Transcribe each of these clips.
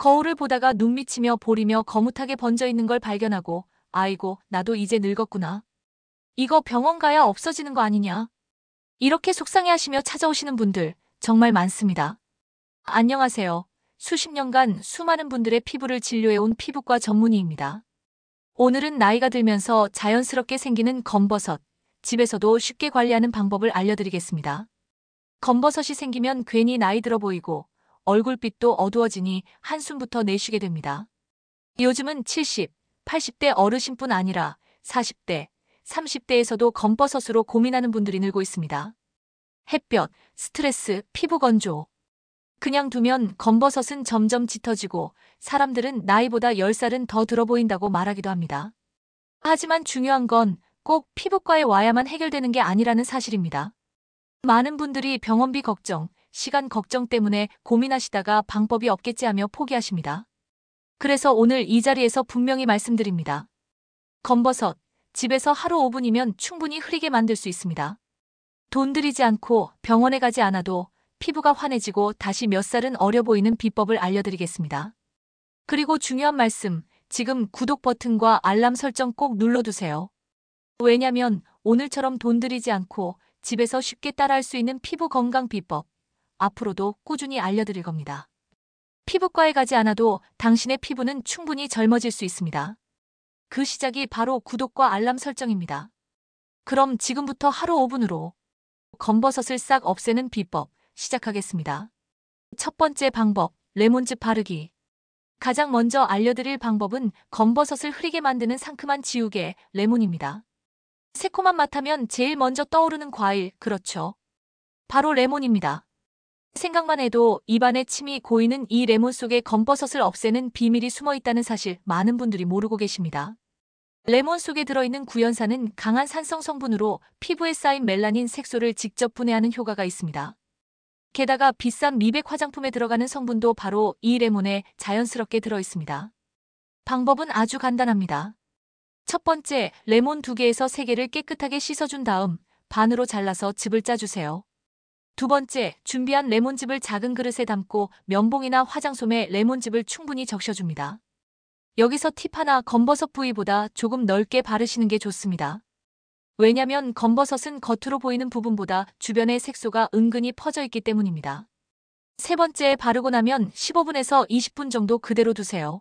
거울을 보다가 눈 미치며 보리며 거뭇하게 번져 있는 걸 발견하고 아이고, 나도 이제 늙었구나. 이거 병원 가야 없어지는 거 아니냐. 이렇게 속상해하시며 찾아오시는 분들 정말 많습니다. 안녕하세요. 수십 년간 수많은 분들의 피부를 진료해온 피부과 전문의입니다. 오늘은 나이가 들면서 자연스럽게 생기는 검버섯, 집에서도 쉽게 관리하는 방법을 알려드리겠습니다. 검버섯이 생기면 괜히 나이 들어 보이고 얼굴빛도 어두워지니 한숨부터 내쉬게 됩니다. 요즘은 70, 80대 어르신뿐 아니라 40대, 30대에서도 검버섯으로 고민하는 분들이 늘고 있습니다. 햇볕, 스트레스, 피부 건조. 그냥 두면 검버섯은 점점 짙어지고 사람들은 나이보다 10살은 더 들어 보인다고 말하기도 합니다. 하지만 중요한 건 꼭 피부과에 와야만 해결되는 게 아니라는 사실입니다. 많은 분들이 병원비 걱정, 시간 걱정 때문에 고민하시다가 방법이 없겠지 하며 포기하십니다. 그래서 오늘 이 자리에서 분명히 말씀드립니다. 검버섯, 집에서 하루 5분이면 충분히 흐리게 만들 수 있습니다. 돈 들이지 않고 병원에 가지 않아도 피부가 환해지고 다시 몇 살은 어려 보이는 비법을 알려드리겠습니다. 그리고 중요한 말씀, 지금 구독 버튼과 알람 설정 꼭 눌러두세요. 왜냐면 오늘처럼 돈 들이지 않고 집에서 쉽게 따라할 수 있는 피부 건강 비법, 앞으로도 꾸준히 알려드릴 겁니다. 피부과에 가지 않아도 당신의 피부는 충분히 젊어질 수 있습니다. 그 시작이 바로 구독과 알람 설정입니다. 그럼 지금부터 하루 5분으로 검버섯을 싹 없애는 비법 시작하겠습니다. 첫 번째 방법, 레몬즙 바르기. 가장 먼저 알려드릴 방법은 검버섯을 흐리게 만드는 상큼한 지우개, 레몬입니다. 새콤한 맛하면 제일 먼저 떠오르는 과일, 그렇죠. 바로 레몬입니다. 생각만 해도 입안에 침이 고이는 이 레몬 속에 검버섯을 없애는 비밀이 숨어 있다는 사실 많은 분들이 모르고 계십니다. 레몬 속에 들어있는 구연산은 강한 산성 성분으로 피부에 쌓인 멜라닌 색소를 직접 분해하는 효과가 있습니다. 게다가 비싼 미백 화장품에 들어가는 성분도 바로 이 레몬에 자연스럽게 들어있습니다. 방법은 아주 간단합니다. 첫 번째, 레몬 2개에서 3개를 깨끗하게 씻어준 다음 반으로 잘라서 즙을 짜주세요. 두 번째, 준비한 레몬즙을 작은 그릇에 담고 면봉이나 화장솜에 레몬즙을 충분히 적셔줍니다. 여기서 팁 하나, 검버섯 부위보다 조금 넓게 바르시는 게 좋습니다. 왜냐면 검버섯은 겉으로 보이는 부분보다 주변의 색소가 은근히 퍼져 있기 때문입니다. 세 번째, 바르고 나면 15분에서 20분 정도 그대로 두세요.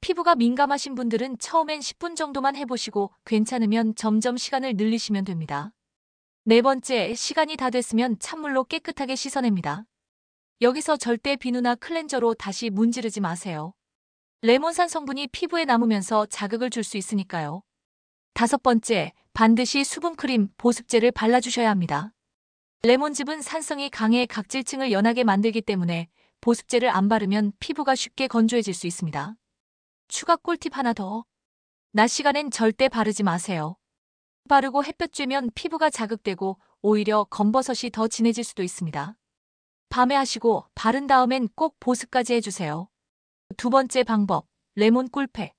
피부가 민감하신 분들은 처음엔 10분 정도만 해보시고 괜찮으면 점점 시간을 늘리시면 됩니다. 네 번째, 시간이 다 됐으면 찬물로 깨끗하게 씻어냅니다. 여기서 절대 비누나 클렌저로 다시 문지르지 마세요. 레몬산 성분이 피부에 남으면서 자극을 줄 수 있으니까요. 다섯 번째, 반드시 수분크림, 보습제를 발라주셔야 합니다. 레몬즙은 산성이 강해 각질층을 연하게 만들기 때문에 보습제를 안 바르면 피부가 쉽게 건조해질 수 있습니다. 추가 꿀팁 하나 더. 낮 시간엔 절대 바르지 마세요. 바르고 햇볕 쬐면 피부가 자극되고 오히려 검버섯이 더 진해질 수도 있습니다. 밤에 하시고 바른 다음엔 꼭 보습까지 해주세요. 두 번째 방법, 레몬 꿀팩.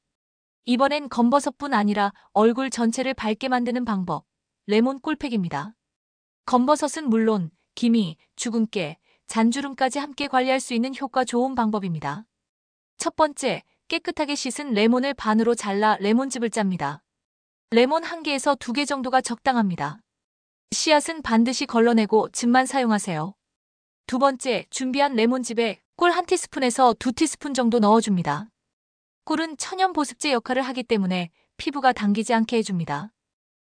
이번엔 검버섯뿐 아니라 얼굴 전체를 밝게 만드는 방법, 레몬 꿀팩입니다. 검버섯은 물론 기미, 주근깨, 잔주름까지 함께 관리할 수 있는 효과 좋은 방법입니다. 첫 번째, 깨끗하게 씻은 레몬을 반으로 잘라 레몬즙을 짭니다. 레몬 1개에서 2개 정도가 적당합니다. 씨앗은 반드시 걸러내고 즙만 사용하세요. 두 번째, 준비한 레몬즙에 꿀 1티스푼에서 2티스푼 정도 넣어줍니다. 꿀은 천연 보습제 역할을 하기 때문에 피부가 당기지 않게 해줍니다.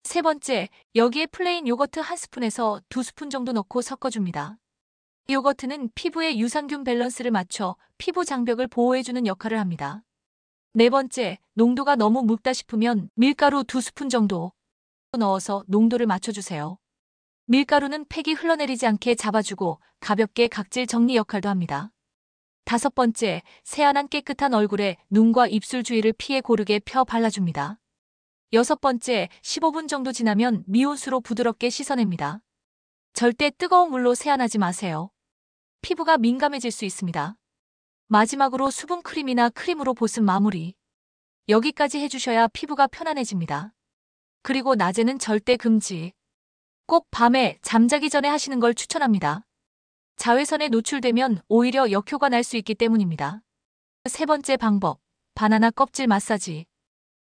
세 번째, 여기에 플레인 요거트 1스푼에서 2스푼 정도 넣고 섞어줍니다. 요거트는 피부의 유산균 밸런스를 맞춰 피부 장벽을 보호해주는 역할을 합니다. 네 번째, 농도가 너무 묽다 싶으면 밀가루 2스푼 정도 넣어서 농도를 맞춰주세요. 밀가루는 팩이 흘러내리지 않게 잡아주고 가볍게 각질 정리 역할도 합니다. 다섯 번째, 세안한 깨끗한 얼굴에 눈과 입술 주위를 피해 고르게 펴 발라줍니다. 여섯 번째, 15분 정도 지나면 미온수로 부드럽게 씻어냅니다. 절대 뜨거운 물로 세안하지 마세요. 피부가 민감해질 수 있습니다. 마지막으로 수분크림이나 크림으로 보습 마무리. 여기까지 해주셔야 피부가 편안해집니다. 그리고 낮에는 절대 금지. 꼭 밤에 잠자기 전에 하시는 걸 추천합니다. 자외선에 노출되면 오히려 역효과 날 수 있기 때문입니다. 세 번째 방법, 바나나 껍질 마사지.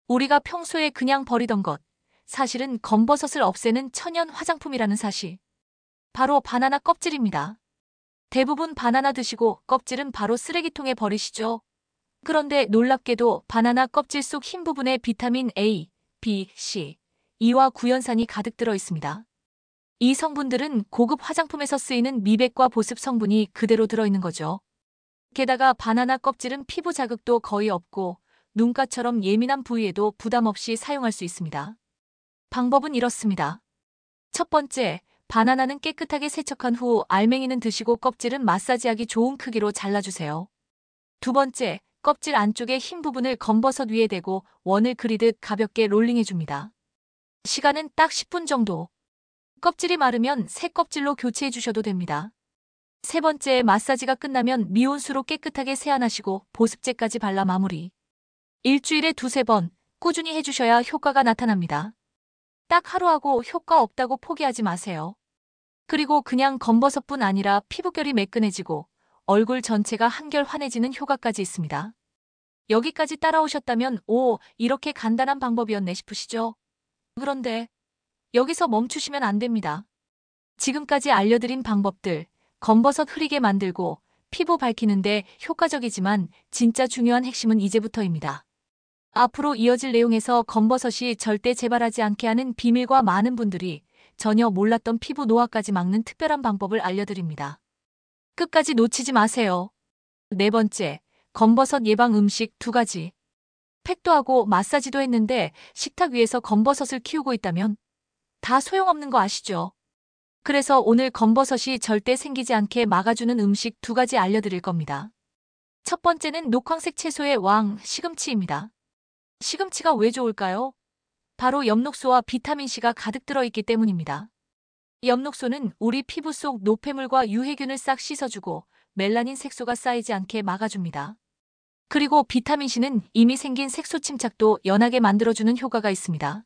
우리가 평소에 그냥 버리던 것, 사실은 검버섯을 없애는 천연 화장품이라는 사실. 바로 바나나 껍질입니다. 대부분 바나나 드시고 껍질은 바로 쓰레기통에 버리시죠. 그런데 놀랍게도 바나나 껍질 속 흰 부분에 비타민 A, B, C, E와 구연산이 가득 들어 있습니다. 이 성분들은 고급 화장품에서 쓰이는 미백과 보습 성분이 그대로 들어있는 거죠. 게다가 바나나 껍질은 피부 자극도 거의 없고 눈가처럼 예민한 부위에도 부담 없이 사용할 수 있습니다. 방법은 이렇습니다. 첫 번째, 바나나는 깨끗하게 세척한 후 알맹이는 드시고 껍질은 마사지하기 좋은 크기로 잘라주세요. 두 번째, 껍질 안쪽의 흰 부분을 검버섯 위에 대고 원을 그리듯 가볍게 롤링해줍니다. 시간은 딱 10분 정도. 껍질이 마르면 새 껍질로 교체해 주셔도 됩니다. 세 번째, 마사지가 끝나면 미온수로 깨끗하게 세안하시고 보습제까지 발라 마무리. 일주일에 두세 번 꾸준히 해주셔야 효과가 나타납니다. 딱 하루 하고 효과 없다고 포기하지 마세요. 그리고 그냥 검버섯뿐 아니라 피부결이 매끈해지고 얼굴 전체가 한결 환해지는 효과까지 있습니다. 여기까지 따라오셨다면 이렇게 간단한 방법이었네 싶으시죠? 그런데 여기서 멈추시면 안 됩니다. 지금까지 알려드린 방법들, 검버섯 흐리게 만들고 피부 밝히는데 효과적이지만 진짜 중요한 핵심은 이제부터입니다. 앞으로 이어질 내용에서 검버섯이 절대 재발하지 않게 하는 비밀과 많은 분들이 전혀 몰랐던 피부 노화까지 막는 특별한 방법을 알려드립니다. 끝까지 놓치지 마세요. 네 번째, 검버섯 예방 음식 2가지. 팩도 하고 마사지도 했는데 식탁 위에서 검버섯을 키우고 있다면 다 소용없는 거 아시죠? 그래서 오늘 검버섯이 절대 생기지 않게 막아주는 음식 2가지 알려드릴 겁니다. 첫 번째는 녹황색 채소의 왕, 시금치입니다. 시금치가 왜 좋을까요? 바로 엽록소와 비타민C가 가득 들어있기 때문입니다. 엽록소는 우리 피부 속 노폐물과 유해균을 싹 씻어주고 멜라닌 색소가 쌓이지 않게 막아줍니다. 그리고 비타민C는 이미 생긴 색소 침착도 연하게 만들어주는 효과가 있습니다.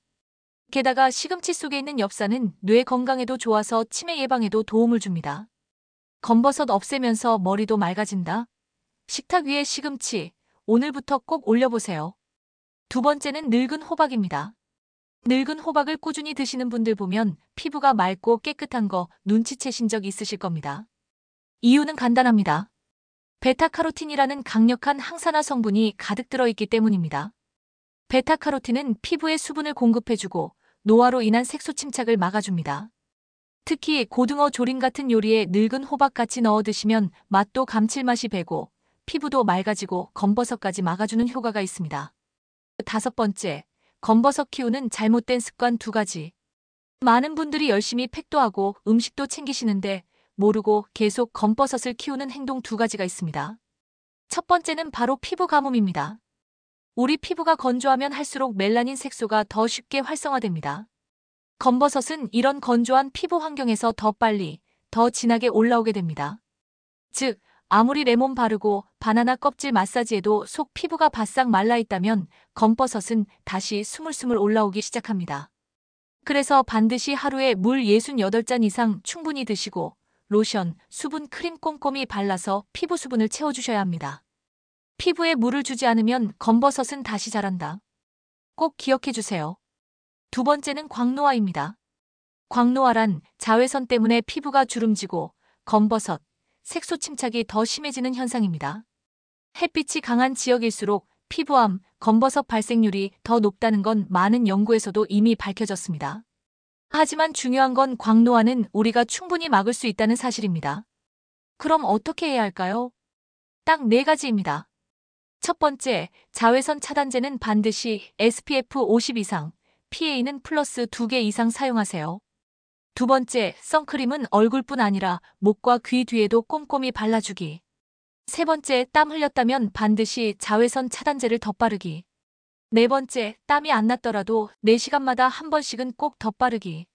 게다가 시금치 속에 있는 엽산은 뇌 건강에도 좋아서 치매 예방에도 도움을 줍니다. 검버섯 없애면서 머리도 맑아진다? 식탁 위에 시금치, 오늘부터 꼭 올려보세요. 두 번째는 늙은 호박입니다. 늙은 호박을 꾸준히 드시는 분들 보면 피부가 맑고 깨끗한 거 눈치채신 적 있으실 겁니다. 이유는 간단합니다. 베타카로틴이라는 강력한 항산화 성분이 가득 들어있기 때문입니다. 베타카로틴은 피부에 수분을 공급해주고 노화로 인한 색소 침착을 막아줍니다. 특히 고등어 조림 같은 요리에 늙은 호박 같이 넣어 드시면 맛도 감칠맛이 배고 피부도 맑아지고 검버섯까지 막아주는 효과가 있습니다. 다섯 번째, 검버섯 키우는 잘못된 습관 2가지. 많은 분들이 열심히 팩도 하고 음식도 챙기시는데 모르고 계속 검버섯을 키우는 행동 2가지가 있습니다. 첫 번째는 바로 피부 가뭄입니다. 우리 피부가 건조하면 할수록 멜라닌 색소가 더 쉽게 활성화됩니다. 검버섯은 이런 건조한 피부 환경에서 더 빨리, 더 진하게 올라오게 됩니다. 즉, 아무리 레몬 바르고 바나나 껍질 마사지해도 속 피부가 바싹 말라있다면 검버섯은 다시 스물스물 올라오기 시작합니다. 그래서 반드시 하루에 물 68잔 이상 충분히 드시고 로션, 수분 크림 꼼꼼히 발라서 피부 수분을 채워주셔야 합니다. 피부에 물을 주지 않으면 검버섯은 다시 자란다. 꼭 기억해주세요. 두 번째는 광노화입니다. 광노화란 자외선 때문에 피부가 주름지고 검버섯, 색소 침착이 더 심해지는 현상입니다. 햇빛이 강한 지역일수록 피부암, 검버섯 발생률이 더 높다는 건 많은 연구에서도 이미 밝혀졌습니다. 하지만 중요한 건 광노화는 우리가 충분히 막을 수 있다는 사실입니다. 그럼 어떻게 해야 할까요? 딱 4가지입니다. 첫 번째, 자외선 차단제는 반드시 SPF 50 이상, PA는 플러스 2개 이상 사용하세요. 두 번째, 선크림은 얼굴뿐 아니라 목과 귀 뒤에도 꼼꼼히 발라주기. 세 번째, 땀 흘렸다면 반드시 자외선 차단제를 덧바르기. 네 번째, 땀이 안 났더라도 4시간마다 한 번씩은 꼭 덧바르기.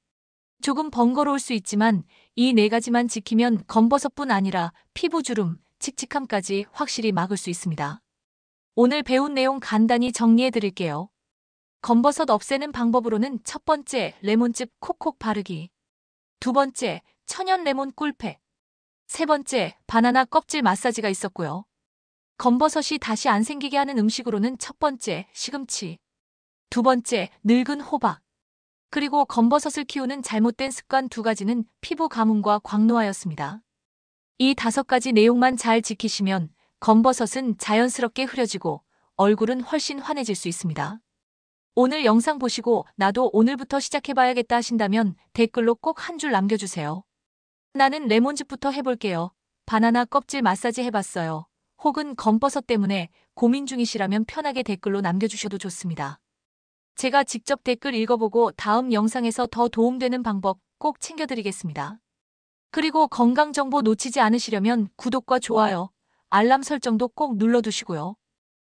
조금 번거로울 수 있지만 이 4가지만 지키면 검버섯뿐 아니라 피부주름, 칙칙함까지 확실히 막을 수 있습니다. 오늘 배운 내용 간단히 정리해 드릴게요. 검버섯 없애는 방법으로는 첫 번째, 레몬즙 콕콕 바르기. 두 번째, 천연 레몬 꿀팩. 세 번째, 바나나 껍질 마사지가 있었고요. 검버섯이 다시 안 생기게 하는 음식으로는 첫 번째, 시금치. 두 번째, 늙은 호박. 그리고 검버섯을 키우는 잘못된 습관 두 가지는 피부 가뭄과 광노화였습니다. 이 5가지 내용만 잘 지키시면 검버섯은 자연스럽게 흐려지고 얼굴은 훨씬 환해질 수 있습니다. 오늘 영상 보시고 나도 오늘부터 시작해봐야겠다 하신다면 댓글로 꼭 한 줄 남겨주세요. 나는 레몬즙부터 해볼게요. 바나나 껍질 마사지 해봤어요. 혹은 검버섯 때문에 고민 중이시라면 편하게 댓글로 남겨주셔도 좋습니다. 제가 직접 댓글 읽어보고 다음 영상에서 더 도움되는 방법 꼭 챙겨드리겠습니다. 그리고 건강정보 놓치지 않으시려면 구독과 좋아요, 알람 설정도 꼭 눌러두시고요.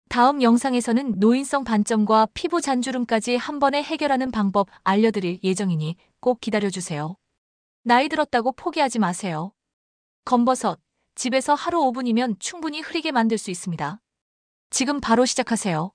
다음 영상에서는 노인성 반점과 피부 잔주름까지 한 번에 해결하는 방법 알려드릴 예정이니 꼭 기다려주세요. 나이 들었다고 포기하지 마세요. 검버섯, 집에서 하루 5분이면 충분히 흐리게 만들 수 있습니다. 지금 바로 시작하세요.